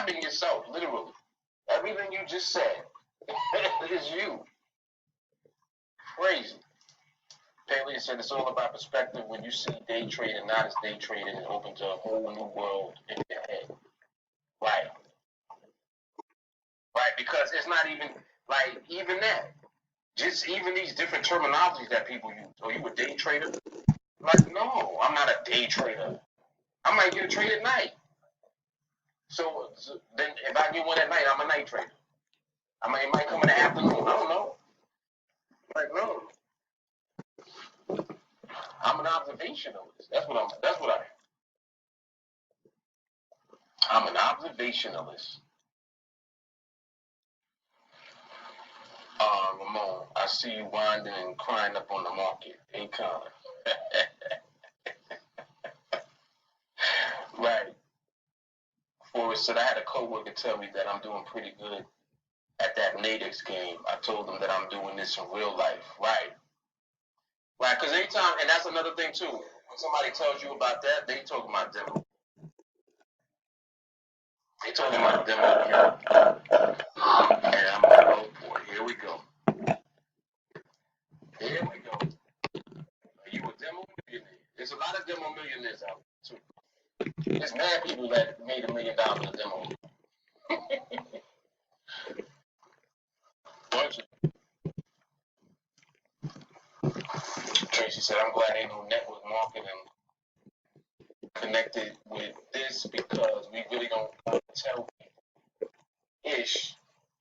describing yourself, literally. Everything you just said is you. Crazy. Paley said it's all about perspective. When you see day trading, not as day trading, it opens a whole new world in your head. Right. Right, because it's not even, like, even that. Just even these different terminologies that people use. Oh, you a day trader? Like, no, I'm not a day trader. I might get a trade at night. So then if I get one at night, I'm a night trader. It might come in the afternoon. I don't know. Like, no. I'm an observationalist. That's what I am. I'm an observationalist. Ramon, I see you winding and crying up on the market. Hey, Connor. Right. Forrest said I had a coworker tell me that I'm doing pretty good at that natives game. I told them that I'm doing this in real life. Right. Right, because anytime, and that's another thing too. When somebody tells you about that, they talking about demo. They talking about demo account. And I'm like, oh boy, here we go. Here we go. Are you a demo millionaire? There's a lot of demo millionaires out there too. There's mad people that made $1 million in demo. Tracy said, I'm glad ain't no network marketing connected with this because we really don't want to tell people ish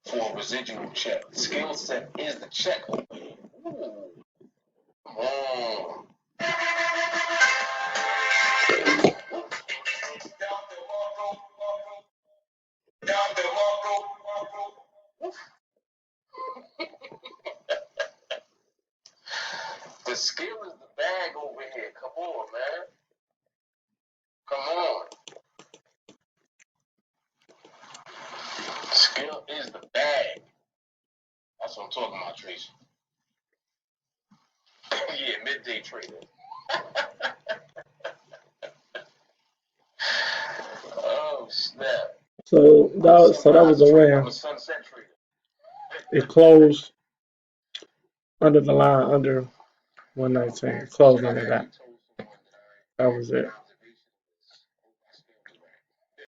for a residual check. Skill set is the check. Ooh. The skill is the bag over here. Come on, man. Come on. Skill is the bag. That's what I'm talking about, Tracy. Yeah, midday trader. Oh, snap. So that was a win. I'm a sunset trader. It closed under the line under 119. Closed under that. That was it.